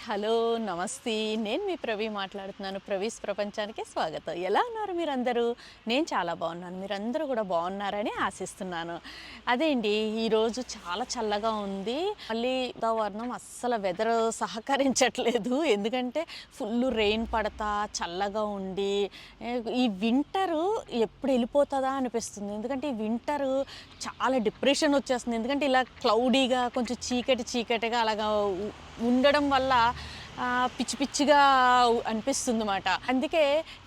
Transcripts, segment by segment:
Hello, నమస్తే. నేను మీ ప్రవీ మాట్లాడుతున్నాను. ప్రవీస్ ప్రపంచానికి స్వాగతం. ఎలా ఉన్నారు మీరందరూ? నేను చాలా బాగున్నాను. మీరందరూ కూడా బాగున్నారని ఆశిస్తున్నాను. అదే అండి, ఈరోజు చాలా చల్లగా ఉంది. మళ్ళీ వాతావరణం అస్సలు వెదర్ సహకరించట్లేదు. ఎందుకంటే ఫుల్ రెయిన్ పడతా చల్లగా ఉండి ఈ వింటరు ఎప్పుడు వెళ్ళిపోతుందా అనిపిస్తుంది. ఎందుకంటే ఈ వింటరు చాలా డిప్రెషన్ వచ్చేస్తుంది. ఎందుకంటే ఇలా క్లౌడీగా కొంచెం చీకటిగా అలాగా ఉండడం వల్ల పిచ్చి పిచ్చిగా అనిపిస్తుందన్నమాట. అందుకే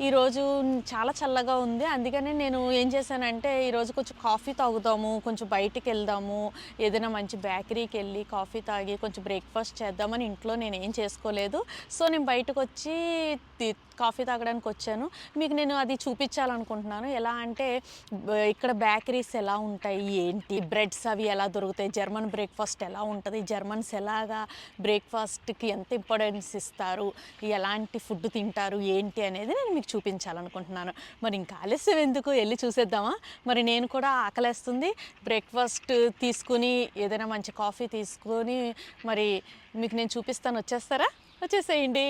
ఈరోజు చాలా చల్లగా ఉంది. అందుకనే నేను ఏం చేశానంటే ఈరోజు కొంచెం కాఫీ తాగుదాము, కొంచెం బయటికెళ్దాము, ఏదైనా మంచి బేకరీకి వెళ్ళి కాఫీ తాగి కొంచెం బ్రేక్ఫాస్ట్ చేద్దామని ఇంట్లో నేనేం చేసుకోలేదు. సో నేను బయటకొచ్చి కాఫీ తాగడానికి వచ్చాను. మీకు నేను అది చూపించాలనుకుంటున్నాను. ఎలా అంటే ఇక్కడ బేకరీస్ ఎలా ఉంటాయి, ఏంటి బ్రెడ్స్ అవి ఎలా దొరుకుతాయి, జర్మన్ బ్రేక్ఫాస్ట్ ఎలా ఉంటుంది, జర్మన్స్ ఎలాగా బ్రేక్ఫాస్ట్కి ఎంత ఇంపార్టెన్స్ ఇస్తారు, ఎలాంటి ఫుడ్ తింటారు ఏంటి అనేది నేను మీకు చూపించాలనుకుంటున్నాను. మరి ఇంకా ఆలస్యం ఎందుకు, వెళ్ళి చూసేద్దామా? మరి నేను కూడా ఆకలేస్తుంది, బ్రేక్ఫాస్ట్ తీసుకుని ఏదైనా మంచి కాఫీ తీసుకొని మరి మీకు నేను చూపిస్తాను. వచ్చేస్తారా? వచ్చేసేయండి.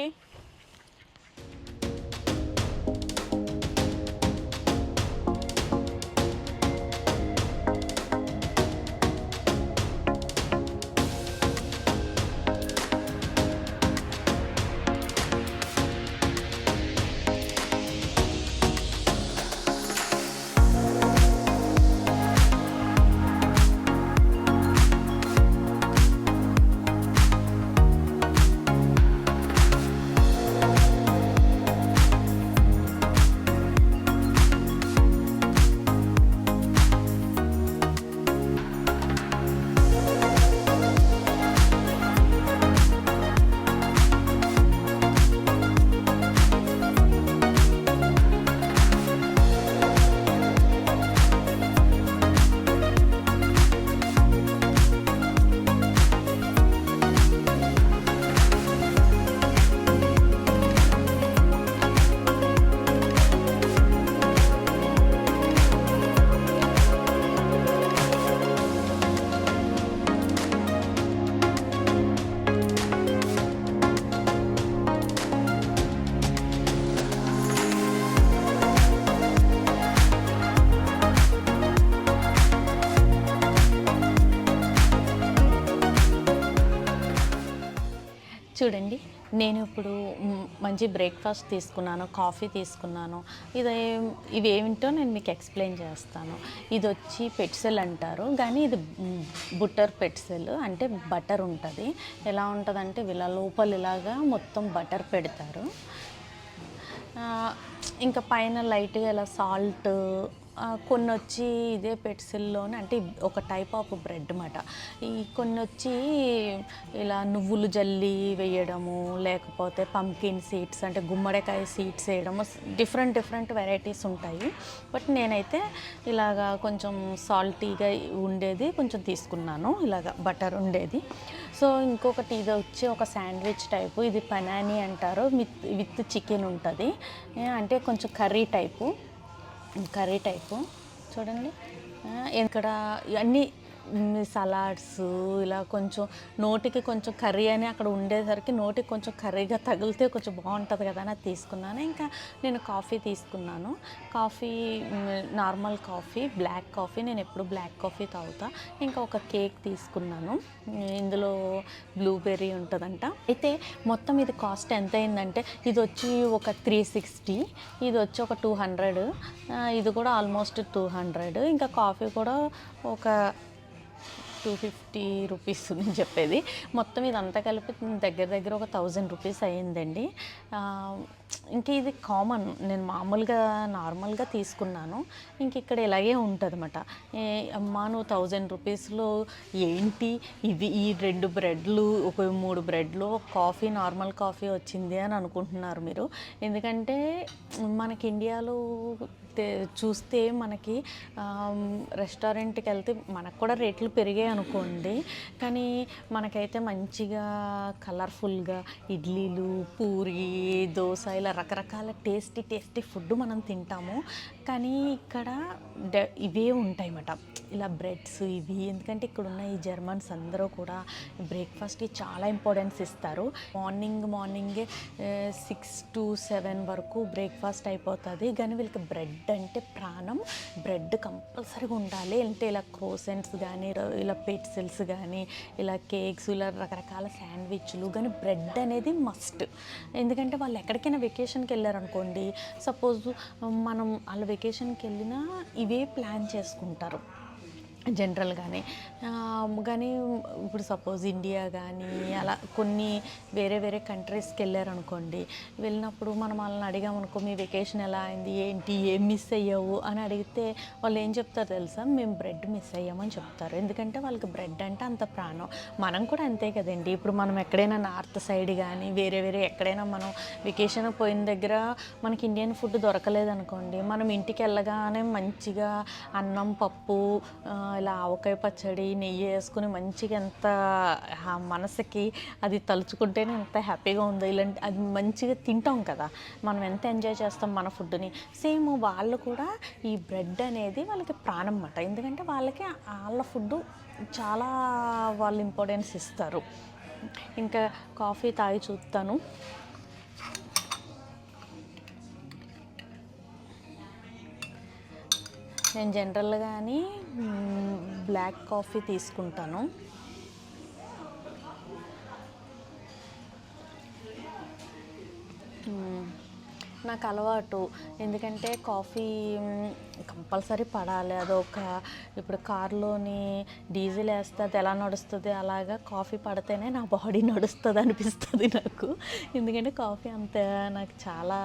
చూడండి, నేను ఇప్పుడు మంచి బ్రేక్ఫాస్ట్ తీసుకున్నాను, కాఫీ తీసుకున్నాను. ఇవేమిటో నేను మీకు ఎక్స్ప్లెయిన్ చేస్తాను. ఇది వచ్చి పెట్సెల్ అంటారు, కానీ ఇది బుట్టర్ పెట్సెల్ అంటే బటర్ ఉంటుంది. ఎలా ఉంటుందంటే వీళ్ళ లోపల ఇలాగా మొత్తం బటర్ పెడతారు. ఇంకా పైన లైట్గా ఇలా సాల్ట్, కొన్ని వచ్చి ఇదే పెట్సిల్లోనే అంటే ఒక టైప్ ఆఫ్ బ్రెడ్ అన్నమాట. కొన్ని వచ్చి ఇలా నువ్వులు జల్లి వేయడము, లేకపోతే పంకిన్ సీడ్స్ అంటే గుమ్మడికాయ సీడ్స్ వేయడము, డిఫరెంట్ వెరైటీస్ ఉంటాయి. బట్ నేనైతే ఇలాగా కొంచెం సాల్టీగా ఉండేది కొంచెం తీసుకున్నాను, ఇలాగా బటర్ ఉండేది. సో ఇంకొకటి ఇది వచ్చి ఒక శాండ్విచ్ టైపు, ఇది పనానీ అంటారు, విత్ చికెన్ ఉంటుంది. అంటే కొంచెం కర్రీ టైపు చూడండి. ఇక్కడ అన్నీ సలాడ్స్ ఇలా కొంచెం నోటికి కొంచెం కర్రీ అని అక్కడ ఉండేసరికి నోటికి కొంచెం కర్రీగా తగిలితే కొంచెం బాగుంటుంది కదా అని తీసుకున్నాను. ఇంకా నేను కాఫీ తీసుకున్నాను. Coffee normal coffee, black coffee, నేను ఎప్పుడు బ్లాక్ కాఫీ తాగుతా. ఇంకా ఒక కేక్ తీసుకున్నాను, ఇందులో బ్లూబెర్రీ ఉంటుందంట. అయితే మొత్తం ఇది కాస్ట్ ఎంత అయిందంటే ఇది వచ్చి ఒక 360, ఇది వచ్చి ఒక 200, ఇది కూడా ఆల్మోస్ట్ 200. ఇంకా కాఫీ కూడా ఒక 250 రూపీస్ నేను చెప్పేది. మొత్తం ఇదంతా కలిపి దగ్గర ఒక 1000 రూపీస్ అయ్యిందండి. ఇంక ఇది కామన్, నేను నార్మల్గా తీసుకున్నాను. ఇంక ఇక్కడ ఇలాగే ఉంటుంది అన్నమాట. అమ్మా నువ్వు 1000 రూపీస్లో ఏంటి ఇది, ఈ 2 బ్రెడ్లు, ఒక 3 బ్రెడ్లు, కాఫీ, నార్మల్ కాఫీ వచ్చింది అని అనుకుంటున్నారు మీరు. ఎందుకంటే మనకి ఇండియాలో చూస్తే మనకి రెస్టారెంట్కి వెళ్తే మనకు కూడా రేట్లు పెరిగాయి అనుకోండి, కానీ మనకైతే మంచిగా కలర్ఫుల్గా ఇడ్లీలు, పూరి, దోశ ఇలా రకరకాల టేస్టీ ఫుడ్ మనం తింటాము. కానీ ఇక్కడ ఇవే ఉంటాయన్నమాట, ఇలా బ్రెడ్స్ ఇవి. ఎందుకంటే ఇక్కడున్న ఈ జర్మన్స్ అందరూ కూడా బ్రేక్ఫాస్ట్కి చాలా ఇంపార్టెన్స్ ఇస్తారు. మార్నింగే 6 to 7 వరకు బ్రేక్ఫాస్ట్ అయిపోతుంది. కానీ వీళ్ళకి బ్రెడ్ అంటే ప్రాణం. బ్రెడ్ కంపల్సరీగా ఉండాలి. అంటే ఇలా క్రోసెంట్స్ కానీ, ఇలా పెట్సెల్స్ కానీ, ఇలా కేక్స్, ఇలా రకరకాల శాండ్విచ్లు కానీ బ్రెడ్ అనేది మస్ట్. ఎందుకంటే వాళ్ళు ఎక్కడికైనా వెకేషన్కి వెళ్ళారనుకోండి, సపోజ్ మనం వాళ్ళ వెకేషన్కి వెళ్ళినా ఇవే ప్లాన్ చేసుకుంటారు జనరల్గానే. కానీ ఇప్పుడు సపోజ్ ఇండియా కానీ అలా కొన్ని వేరే కంట్రీస్కి వెళ్ళారనుకోండి, వెళ్ళినప్పుడు మనం వాళ్ళని అడిగామనుకో, మీ వెకేషన్ ఎలా అయింది, ఏంటి, ఏం మిస్ అయ్యావు అని అడిగితే వాళ్ళు ఏం చెప్తారు తెలుసా? మేము బ్రెడ్ మిస్ అయ్యామని చెప్తారు. ఎందుకంటే వాళ్ళకి బ్రెడ్ అంటే అంత ప్రాణం. మనం కూడా అంతే కదండి. ఇప్పుడు మనం ఎక్కడైనా నార్త్ సైడ్ కానీ వేరే ఎక్కడైనా మనం వెకేషన్ పోయిన దగ్గర మనకి ఇండియన్ ఫుడ్ దొరకలేదనుకోండి, మనం ఇంటికి వెళ్ళగానే మంచిగా అన్నం, పప్పు, ఇలా ఆవకాయ పచ్చడి, నెయ్యి వేసుకుని మంచిగా ఎంత మనసుకి అది తలుచుకుంటేనే ఎంత హ్యాపీగా ఉందో. ఇలాంటి అది మంచిగా తింటాం కదా, మనం ఎంత ఎంజాయ్ చేస్తాం మన ఫుడ్ని. సేమ్ వాళ్ళు కూడా ఈ బ్రెడ్ అనేది వాళ్ళకి ప్రాణం అన్నమాట. ఎందుకంటే వాళ్ళకి వాళ్ళ ఫుడ్ చాలా వాళ్ళు ఇంపార్టెన్స్ ఇస్తారు. ఇంకా కాఫీ తాగి చూస్తాను. నేను జనరల్గాని బ్లాక్ కాఫీ తీసుకుంటాను. నాకు అలవాటు. ఎందుకంటే కాఫీ కంపల్సరీ పడాలి. అదొక, ఇప్పుడు కారులోని డీజిల్ వేస్తే అది ఎలా నడుస్తుంది, అలాగా కాఫీ పడితేనే నా బాడీ నడుస్తుంది అనిపిస్తుంది నాకు. ఎందుకంటే కాఫీ అంత నాకు చాలా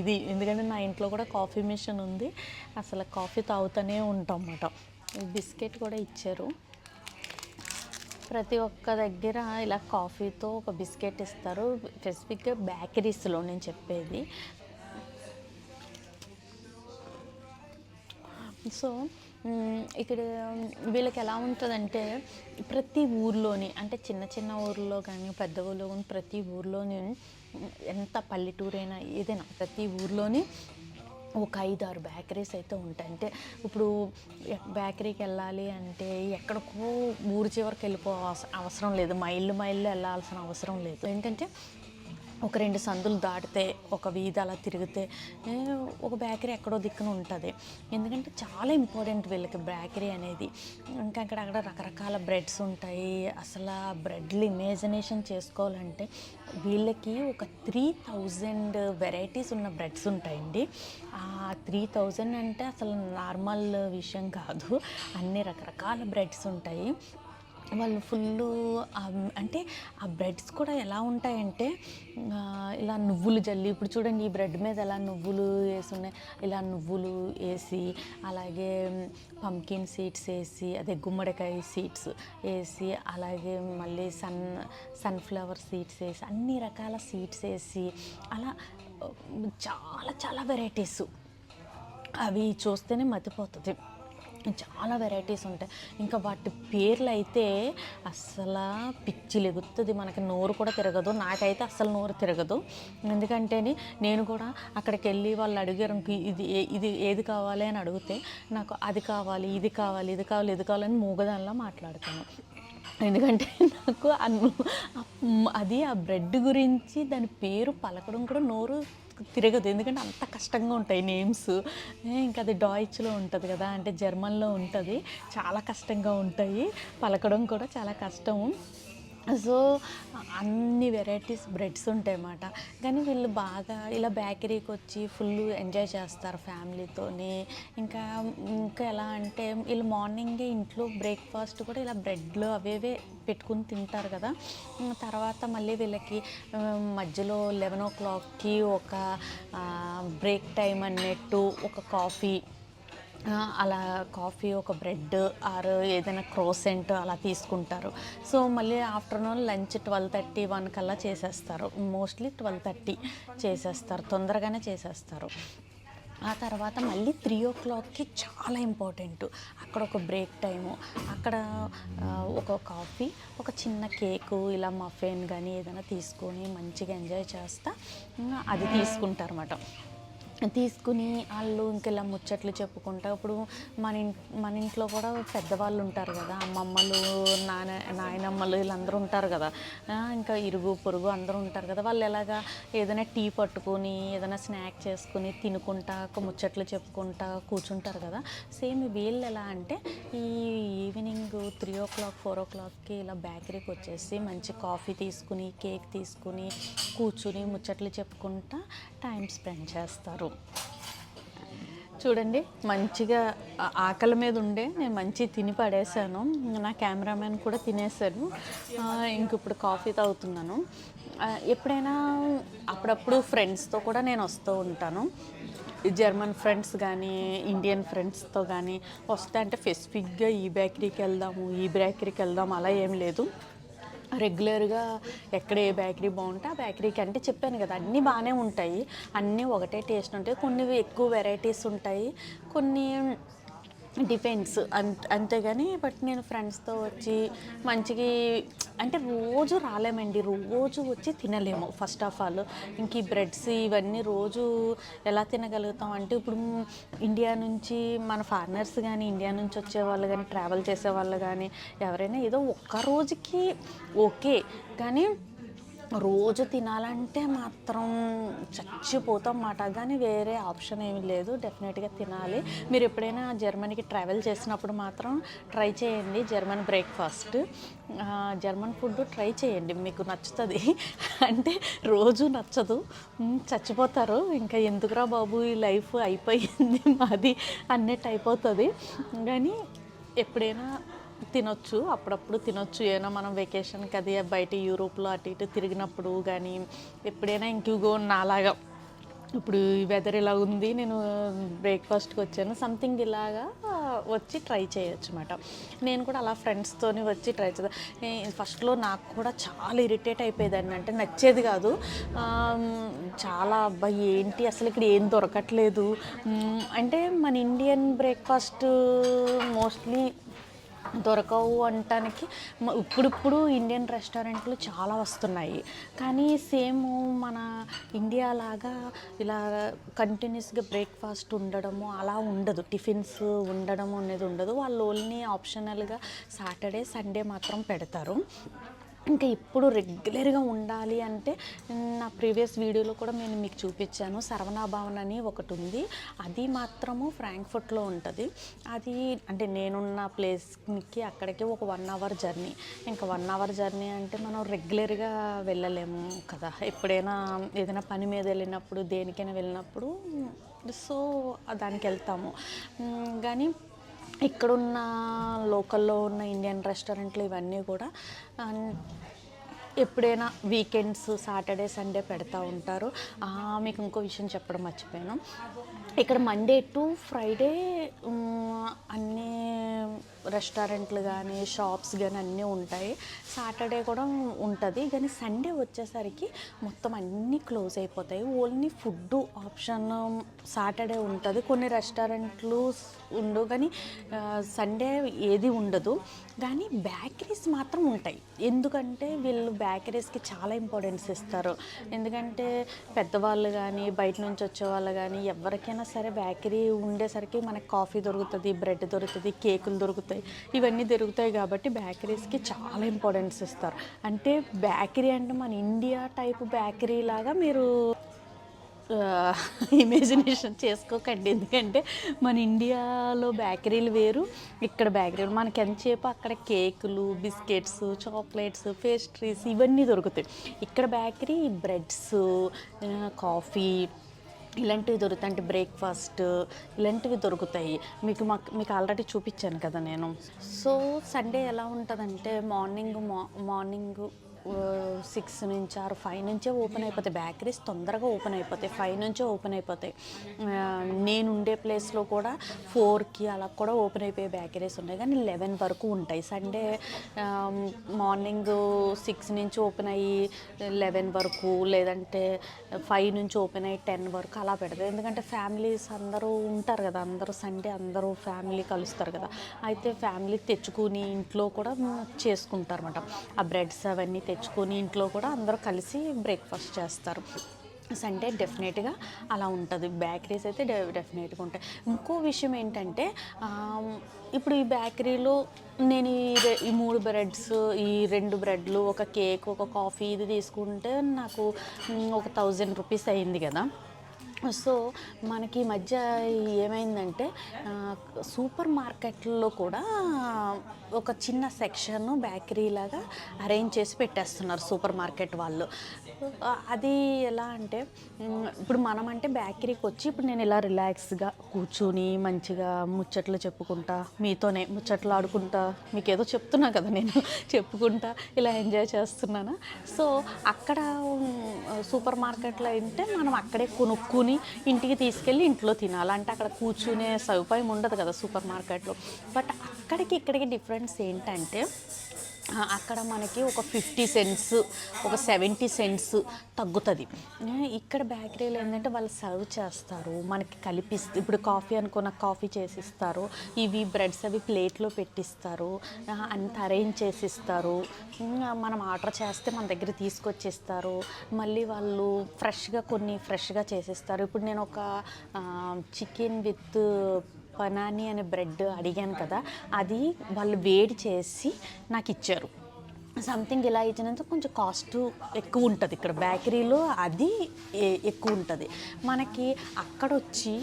ఇది. ఎందుకంటే నా ఇంట్లో కూడా కాఫీ మిషన్ ఉంది. అసలు కాఫీ తాగుతూనే ఉంటాం అన్నమాట. బిస్కెట్ కూడా ఇచ్చారు. ప్రతి ఒక్క దగ్గర ఇలా కాఫీతో ఒక బిస్కెట్ ఇస్తారు. స్పెసిఫిక్గా బేకరీస్లో నేను చెప్పేది. సో ఇక్కడ వీళ్ళకి ఎలా ఉంటుందంటే, ప్రతి ఊర్లోని, అంటే చిన్న ఊర్లో కానీ పెద్ద ఊర్లో కానీ, ప్రతి ఊర్లోని, ఎంత పల్లెటూరైనా ఏదైనా ప్రతి ఊర్లోని ఒక 5-6 బేకరీస్ అయితే ఉంటాయి. అంటే ఇప్పుడు బేకరీకి వెళ్ళాలి అంటే ఎక్కడికో ఊరి చివరికి అవసరం లేదు, మైళ్ళు వెళ్ళాల్సిన అవసరం లేదు. ఏంటంటే ఒక 2 సందులు దాటితే, ఒక వీధి అలా తిరిగితే ఒక బేకరీ ఎక్కడో దిక్కున ఉంటుంది. ఎందుకంటే చాలా ఇంపార్టెంట్ వీళ్ళకి బేకరీ అనేది. ఇంకా అక్కడ రకరకాల బ్రెడ్స్ ఉంటాయి. అసలు ఆ బ్రెడ్లు ఇమేజినేషన్ చేసుకోవాలంటే వీళ్ళకి ఒక 3000 వెరైటీస్ ఉన్న బ్రెడ్స్ ఉంటాయండి. ఆ 3000 అంటే అసలు నార్మల్ విషయం కాదు. అన్ని రకరకాల బ్రెడ్స్ ఉంటాయి. వాళ్ళు ఫుల్లు అంటే ఆ బ్రెడ్స్ కూడా ఎలా ఉంటాయంటే, ఇలా నువ్వులు జల్లి, ఇప్పుడు చూడండి ఈ బ్రెడ్ మీద ఎలా నువ్వులు వేసి ఉన్నాయి, ఇలా నువ్వులు వేసి, అలాగే పంకిన్ సీడ్స్ వేసి, అదే గుమ్మడికాయ సీడ్స్ వేసి, అలాగే మళ్ళీ సన్ఫ్లవర్ సీడ్స్ వేసి, అన్ని రకాల సీడ్స్ వేసి, అలా చాలా వెరైటీస్. అవి చూస్తేనే మతిపోతుంది. చాలా వెరైటీస్ ఉంటాయి. ఇంకా వాటి పేర్లు అయితే అస్సలు పిచ్చి లెగుతుంది, మనకి నోరు కూడా తిరగదు. నాకైతే అస్సలు నోరు తిరగదు. ఎందుకంటే నేను కూడా అక్కడికి వెళ్ళి వాళ్ళు అడిగారు, ఇది ఏది కావాలి అని అడిగితే, నాకు అది కావాలి, ఇది కావాలి, ఇది కావాలి, ఇది కావాలని మూగదానిలా మాట్లాడతాను. ఎందుకంటే నాకు అది ఆ బ్రెడ్ గురించి దాని పేరు పలకడం కూడా నోరు తిరగదు. ఎందుకంటే అంత కష్టంగా ఉంటాయి నేమ్స్. ఇంకా అది డాయిచ్లో ఉంటుంది కదా, అంటే జర్మన్లో ఉంటుంది. చాలా కష్టంగా ఉంటాయి, పలకడం కూడా చాలా కష్టము. సో అన్ని వెరైటీస్ బ్రెడ్స్ ఉంటాయి అన్నమాట. కానీ వీళ్ళు బాగా ఇలా బేకరీకి వచ్చి ఫుల్ ఎంజాయ్ చేస్తారు ఫ్యామిలీతోని. ఇంకా ఎలా అంటే, వీళ్ళు మార్నింగే ఇంట్లో బ్రేక్ఫాస్ట్ కూడా ఇలా బ్రెడ్లు అవేవే పెట్టుకుని తింటారు కదా. తర్వాత మళ్ళీ వీళ్ళకి మధ్యలో 11 o'clockకి ఒక బ్రేక్ టైం అన్నట్టు ఒక కాఫీ, అలా కాఫీ, ఒక బ్రెడ్ ఆర్ ఏదైనా క్రోసెంట్ అలా తీసుకుంటారు. సో మళ్ళీ ఆఫ్టర్నూన్ లంచ్ 12:30-1 కల్లా చేసేస్తారు. మోస్ట్లీ 12:30 చేసేస్తారు, తొందరగానే చేసేస్తారు. ఆ తర్వాత మళ్ళీ 3 o'clockకి చాలా ఇంపార్టెంట్, అక్కడ ఒక బ్రేక్ టైము. అక్కడ ఒక కాఫీ, ఒక చిన్న కేకు, ఇలా మఫిన్ కానీ ఏదైనా తీసుకొని మంచిగా ఎంజాయ్ చేస్తా అది తీసుకుంటారన్నమాట. తీసుకుని వాళ్ళు ఇంకెలా ముచ్చట్లు చెప్పుకుంటా ఇప్పుడు మన ఇంట్లో కూడా పెద్దవాళ్ళు ఉంటారు కదా, అమ్మమ్మలు, నాయనమ్మలు వీళ్ళందరూ ఉంటారు కదా, ఇంకా ఇరుగు పొరుగు అందరూ ఉంటారు కదా. వాళ్ళు ఎలాగా ఏదైనా టీ పట్టుకొని ఏదైనా స్నాక్ చేసుకుని తినుకుంటా ముచ్చట్లు చెప్పుకుంటా కూర్చుంటారు కదా. సేమ్ వీళ్ళు ఎలా అంటే ఈ ఈవినింగ్ 3 o'clock 4 o'clockకి ఇలా బేకరీకి వచ్చేసి మంచి కాఫీ తీసుకుని కేక్ తీసుకుని కూర్చుని ముచ్చట్లు చెప్పుకుంటా టైం స్పెండ్ చేస్తారు. చూడండి మంచిగా ఆకలి మీద ఉండే నేను మంచి తిని పడేసాను, నా కెమెరామెన్ కూడా తినేసాడు. ఇంక ఇప్పుడు కాఫీ తాగుతున్నాను. ఎప్పుడైనా అప్పుడప్పుడు ఫ్రెండ్స్తో కూడా నేను వస్తూ ఉంటాను. జర్మన్ ఫ్రెండ్స్ కానీ ఇండియన్ ఫ్రెండ్స్తో కానీ వస్తే అంటే స్పెసిఫిక్గా ఈ బేకరీకి వెళ్దాము ఈ బేకరీకి వెళ్దాం అలా ఏం లేదు. రెగ్యులర్గా ఎక్కడ ఏ బేకరీ బాగుంటే ఆ బేకరీకి, అంటే చెప్పాను కదా అన్నీ బాగానే ఉంటాయి, అన్నీ ఒకటే టేస్ట్ ఉంటాయి, కొన్ని ఎక్కువ వెరైటీస్ ఉంటాయి, కొన్ని డిపెండ్స్ అంతేగాని. బట్ నేను ఫ్రెండ్స్తో వచ్చి మంచిగా, అంటే రోజు రాలేమండి, రోజు వచ్చి తినలేము ఫస్ట్ ఆఫ్ ఆల్. ఇంక ఈ బ్రెడ్స్ ఇవన్నీ రోజు ఎలా తినగలుగుతాం అంటే, ఇప్పుడు ఇండియా నుంచి మన ఫారినర్స్ కానీ ఇండియా నుంచి వచ్చేవాళ్ళు కానీ ట్రావెల్ చేసేవాళ్ళు కానీ ఎవరైనా ఏదో ఒక్క రోజుకి ఓకే, కానీ రోజు తినాలంటే మాత్రం చచ్చిపోతాం మాట, కానీ వేరే ఆప్షన్ ఏమీ లేదు, డెఫినెట్గా తినాలి. మీరు ఎప్పుడైనా జర్మనీకి ట్రావెల్ చేసినప్పుడు మాత్రం ట్రై చేయండి German breakfast, German food try చేయండి, మీకు నచ్చుతుంది. అంటే రోజు నచ్చదు, చచ్చిపోతారు, ఇంకా ఎందుకురా బాబు ఈ లైఫ్ అయిపోయింది మాది అన్నట్టు అయిపోతుంది. కానీ ఎప్పుడైనా తినొచ్చు, అప్పుడప్పుడు తినొచ్చు. ఏమైనా మనం వెకేషన్కి అది బయట యూరోప్లో అటు ఇటు తిరిగినప్పుడు కానీ ఎప్పుడైనా ఇంకో నాలాగా ఇప్పుడు ఈ వెదర్ ఇలా ఉంది, నేను బ్రేక్ఫాస్ట్కి వచ్చాను సంథింగ్ ఇలాగా వచ్చి ట్రై చేయొచ్చు అన్నమాట. నేను కూడా అలా ఫ్రెండ్స్తోని వచ్చి ట్రై చేద్దాం. ఫస్ట్లో నాకు కూడా చాలా ఇరిటేట్ అయిపోయేదాన్ని, అంటే నచ్చేది కాదు, చాలా అబ్బాయి ఏంటి అసలు ఇక్కడ ఏం దొరకట్లేదు. అంటే మన ఇండియన్ బ్రేక్ఫాస్ట్ మోస్ట్లీ దొరకవు అనటానికి ఇప్పుడిప్పుడు ఇండియన్ రెస్టారెంట్లు చాలా వస్తున్నాయి, కానీ సేమ్ మన ఇండియా లాగా ఇలా కంటిన్యూస్గా బ్రేక్ఫాస్ట్ ఉండడము అలా ఉండదు, టిఫిన్స్ ఉండడము అనేది ఉండదు. వాళ్ళు ఓన్లీ ఆప్షనల్గా సాటర్డే సండే మాత్రం పెడతారు. ఇంకా ఇప్పుడు రెగ్యులర్గా ఉండాలి అంటే నా ప్రీవియస్ వీడియోలో కూడా నేను మీకు చూపించాను, సరవణ భవన్ అని ఒకటి ఉంది, అది మాత్రము ఫ్రాంక్ఫర్ట్లో ఉంటుంది. అది అంటే నేనున్న ప్లేస్కి అక్కడికి ఒక 1 hour జర్నీ. ఇంకా 1 hour జర్నీ అంటే మనం రెగ్యులర్గా వెళ్ళలేము కదా, ఎప్పుడైనా ఏదైనా పని మీద వెళ్ళినప్పుడు దేనికైనా వెళ్ళినప్పుడు సో దానికి వెళ్తాము. కానీ ఇక్కడున్న లోకల్లో ఉన్న ఇండియన్ రెస్టారెంట్లు ఇవన్నీ కూడా ఎప్పుడైనా వీకెండ్స్ సాటర్డే సండే పెడతా ఉంటారు. మీకు ఇంకో విషయం చెప్పడం మర్చిపోయాను, ఇక్కడ మండే టు ఫ్రైడే అన్నీ రెస్టారెంట్లు కానీ షాప్స్ కానీ అన్నీ ఉంటాయి, సాటర్డే కూడా ఉంటుంది. కానీ సండే వచ్చేసరికి మొత్తం అన్నీ క్లోజ్ అయిపోతాయి, ఓన్లీ ఫుడ్ ఆప్షన్ సాటర్డే ఉంటుంది. కొన్ని రెస్టారెంట్లు ఉండవు కానీ సండే ఏది ఉండదు. కానీ బేకరీస్ మాత్రం ఉంటాయి, ఎందుకంటే వీళ్ళు బేకరీస్కి చాలా ఇంపార్టెన్స్ ఇస్తారు. ఎందుకంటే పెద్దవాళ్ళు కానీ బయట నుంచి వచ్చేవాళ్ళు కానీ ఎవరికైనా సరే బేకరీ ఉండేసరికి మనకి కాఫీ దొరుకుతుంది, బ్రెడ్ దొరుకుతుంది, కేకులు దొరుకుతాయి, ఇవన్నీ దొరుకుతాయి. కాబట్టి బేకరీస్కి చాలా ఇంపార్టెన్స్ ఇస్తారు. అంటే బేకరీ అంటే మన ఇండియా టైప్ బేకరీ లాగా మీరు ఇమాజినేషన్ చేసుకోకండి, ఎందుకంటే మన ఇండియాలో బేకరీలు వేరు, ఇక్కడ బేకరీలు మనకి ఎంతసేపు అక్కడ కేకులు, బిస్కెట్స్, చాక్లెట్స్, పేస్ట్రీస్ ఇవన్నీ దొరుకుతాయి. ఇక్కడ బేకరీ బ్రెడ్స్, కాఫీ ఇలాంటివి దొరుకుతాయి, అంటే బ్రేక్ఫాస్ట్ ఇలాంటివి దొరుకుతాయి. మీకు ఆల్రెడీ చూపించాను కదా నేను. సో సండే ఎలా ఉంటుందంటే మార్నింగ్ 6 నుంచి 5 నుంచే ఓపెన్ అయిపోతాయి బేకరీస్, తొందరగా ఓపెన్ అయిపోతాయి, 5 నుంచే ఓపెన్ అయిపోతాయి. నేను ఉండే ప్లేస్లో కూడా 4కి అలా కూడా ఓపెన్ అయిపోయే బేకరీస్ ఉన్నాయి, కానీ 11 వరకు ఉంటాయి. సండే మార్నింగ్ 6 నుంచి ఓపెన్ అయ్యి 11 వరకు, లేదంటే 5 నుంచి ఓపెన్ అయ్యి 10 వరకు అలా పెడతారు. ఎందుకంటే ఫ్యామిలీస్ అందరూ ఉంటారు కదా, అందరూ సండే అందరూ ఫ్యామిలీ కలుస్తారు కదా, అయితే ఫ్యామిలీ తెచ్చుకుని ఇంట్లో కూడా చేసుకుంటారు అన్నమాట. ఆ బ్రెడ్స్ అవన్నీ తెచ్చుకొని ఇంట్లో కూడా అందరూ కలిసి బ్రేక్ఫాస్ట్ చేస్తారు. సండే డెఫినెట్గా అలా ఉంటుంది. బేకరీస్ అయితే డెఫినెట్గా ఉంటాయి. ఇంకో విషయం ఏంటంటే ఇప్పుడు ఈ బేకరీలో నేను ఈ 3 బ్రెడ్స్, ఈ 2 బ్రెడ్లు, ఒక కేక్, ఒక కాఫీ ఇది తీసుకుంటే నాకు ఒక 1000 రూపీస్ అయింది కదా. సో మనకి ఈ మధ్య ఏమైందంటే సూపర్ మార్కెట్లో కూడా ఒక చిన్న సెక్షన్ బేకరీ లాగా అరేంజ్ చేసి పెట్టేస్తున్నారు సూపర్ మార్కెట్ వాళ్ళు. అది ఎలా అంటే ఇప్పుడు మనం అంటే బేకరీకి వచ్చి ఇప్పుడు నేను ఇలా రిలాక్స్గా కూర్చుని మంచిగా ముచ్చట్లు చెప్పుకుంటా, మీతోనే ముచ్చట్లు ఆడుకుంటా, మీకు ఏదో చెప్తున్నా కదా నేను చెప్పుకుంటా ఇలా ఎంజాయ్ చేస్తున్నాను. సో అక్కడ సూపర్ మార్కెట్లో అయితే మనం అక్కడే కొనుక్కుని ఇంటికి తీసుకెళ్ళి ఇంట్లో తినాలి. అంటే అక్కడ కూర్చునే సదుపాయం ఉండదు కదా సూపర్ మార్కెట్లో. బట్ అక్కడికి ఇక్కడికి డిఫరెన్స్ ఏంటంటే అక్కడ మనకి ఒక 50 సెంట్స్, ఒక 70 సెంట్స్ తగ్గుతుంది. ఇక్కడ బేకరీలో ఏంటంటే వాళ్ళు సర్వ్ చేస్తారు, మనకి కలిపిస్తారు. ఇప్పుడు కాఫీ అనుకున్న కాఫీ చేసిస్తారు, ఇవి బ్రెడ్స్ అవి ప్లేట్లో పెట్టిస్తారు, అంత అరేంజ్ చేసిస్తారు. మనం ఆర్డర్ చేస్తే మన దగ్గర తీసుకొచ్చిస్తారు. మళ్ళీ వాళ్ళు ఫ్రెష్గా చేసిస్తారు. ఇప్పుడు నేను ఒక చికెన్ విత్ పనాని అనే బ్రెడ్ అడిగాను కదా, అది వాళ్ళు వేడి చేసి నాకు ఇచ్చారు. సంథింగ్ ఇలా ఇచ్చినందుకు కొంచెం కాస్ట్ ఎక్కువ ఉంటుంది. ఇక్కడ బేకరీలో అది ఎక్కువ ఉంటుంది. మనకి అక్కడ వచ్చి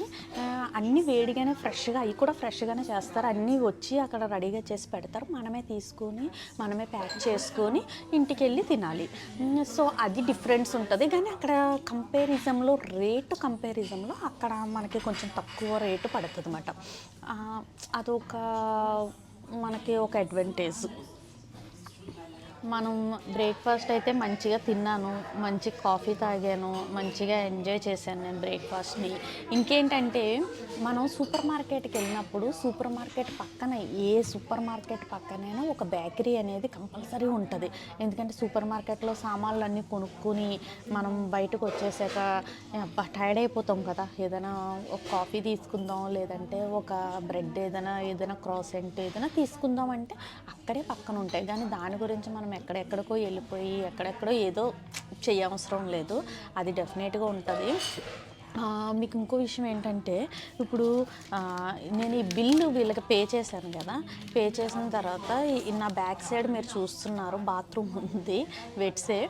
అన్నీ వేడిగానే ఫ్రెష్గా, అవి కూడా ఫ్రెష్గానే చేస్తారు. అన్నీ వచ్చి అక్కడ రెడీగా చేసి పెడతారు. మనమే తీసుకొని మనమే ప్యాక్ చేసుకొని ఇంటికి వెళ్ళి తినాలి. సో అది డిఫరెన్స్ ఉంటుంది. కానీ అక్కడ కంపారిజంలో అక్కడ మనకి కొంచెం తక్కువ రేటు పడుతుంది అన్నమాట. అదొక మనకి ఒక అడ్వాంటేజ్. మనం బ్రేక్ఫాస్ట్ అయితే మంచిగా తిన్నాను, మంచి కాఫీ తాగాను, మంచిగా ఎంజాయ్ చేశాను నేను బ్రేక్ఫాస్ట్ని. ఇంకేంటంటే మనం సూపర్ మార్కెట్కి వెళ్ళినప్పుడు సూపర్ మార్కెట్ పక్కనైనా ఒక బేకరీ అనేది కంపల్సరీ ఉంటుంది. ఎందుకంటే సూపర్ మార్కెట్లో సామాన్లు అన్నీ కొనుక్కొని మనం బయటకు వచ్చేసాక టైర్డ్ అయిపోతాం కదా. ఏదైనా ఒక కాఫీ తీసుకుందాం, లేదంటే ఒక బ్రెడ్ ఏదైనా క్రాసెంట్ ఏదైనా తీసుకుందాం అంటే అక్కడే పక్కన ఉంటాయి. కానీ దాని గురించి మనం ఎక్కడెక్కడికో వెళ్ళిపోయి ఎక్కడెక్కడో ఏదో చేయవసరం లేదు. అది డెఫినెట్గా ఉంటుంది. మీకు ఇంకో విషయం ఏంటంటే ఇప్పుడు నేను ఈ బిల్లు వీళ్ళకి పే చేశాను కదా. పే చేసిన తర్వాత నా బ్యాక్ సైడ్ మీరు చూస్తున్నారు బాత్రూమ్ ఉంది, వెట్సే.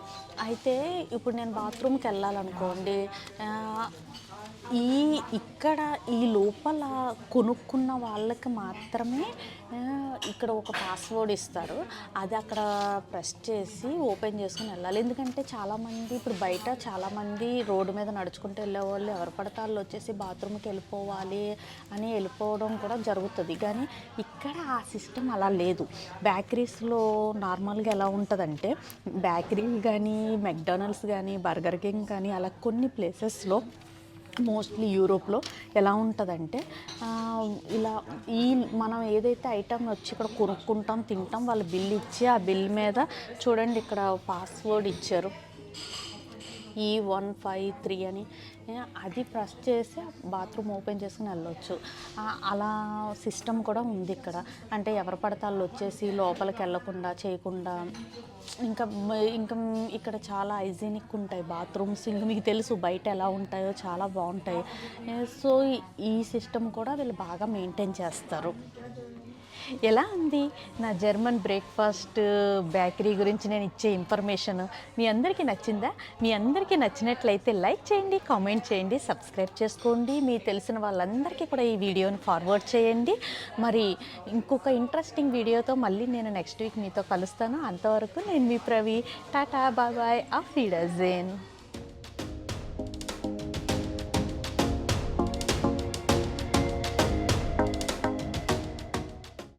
అయితే ఇప్పుడు నేను బాత్రూమ్కి వెళ్ళాలనుకోండి, ఇక్కడ ఈ లోపల కొనుక్కున్న వాళ్ళకి మాత్రమే ఇక్కడ ఒక పాస్వర్డ్ ఇస్తారు. అది అక్కడ ప్రెస్ చేసి ఓపెన్ చేసుకుని వెళ్ళాలి. ఎందుకంటే చాలామంది ఇప్పుడు బయట చాలామంది రోడ్డు మీద నడుచుకుంటూ వెళ్ళేవాళ్ళు ఎవరు పడతాళ్ళు వచ్చేసి బాత్రూమ్కి వెళ్ళిపోవడం కూడా జరుగుతుంది. కానీ ఇక్కడ ఆ సిస్టమ్ అలా లేదు. బేకరీస్లో నార్మల్గా ఎలా ఉంటుందంటే బేకరీలు కానీ, మెక్డానల్డ్స్ కానీ, బర్గర్ కింగ్ కానీ అలా కొన్ని ప్లేసెస్లో మోస్ట్లీ యూరోప్లో ఎలా ఉంటుందంటే ఇలా మనం ఏదైతే ఐటమ్ వచ్చి ఇక్కడ కొనుక్కుంటాం, తింటాం, వాళ్ళు బిల్ ఇచ్చి ఆ బిల్ మీద చూడండి ఇక్కడ పాస్వర్డ్ ఇచ్చారు E153 అని. అది ప్రెస్ చేసి బాత్రూమ్ ఓపెన్ చేసుకుని వెళ్ళొచ్చు. అలా సిస్టమ్ కూడా ఉంది ఇక్కడ. అంటే ఎవరు పడితే వాళ్ళు వచ్చేసి లోపలికి వెళ్ళకుండా చేయకుండా. ఇంకా ఇక్కడ చాలా హైజీనిక్ ఉంటాయి బాత్రూమ్స్. ఇంకా మీకు తెలుసు బయట ఎలా ఉంటాయో, చాలా బాగుంటాయి. సో ఈ సిస్టమ్ కూడా వీళ్ళు బాగా మెయింటైన్ చేస్తారు. ఎలా ఉంది నా జర్మన్ బ్రేక్ఫాస్ట్ బేకరీ గురించి నేను ఇచ్చే ఇన్ఫర్మేషన్? మీ అందరికీ నచ్చిందా? మీ అందరికీ నచ్చినట్లయితే లైక్ చేయండి, కామెంట్ చేయండి, సబ్స్క్రైబ్ చేసుకోండి. మీ తెలిసిన వాళ్ళందరికీ కూడా ఈ వీడియోని ఫార్వర్డ్ చేయండి. మరి ఇంకొక ఇంట్రెస్టింగ్ వీడియోతో మళ్ళీ నేను నెక్స్ట్ వీక్ మీతో కలుస్తాను. అంతవరకు నేను మీ ప్రవి. టాటా, బాయ్ బాయ్, ఆఫ్ విడర్జేన్.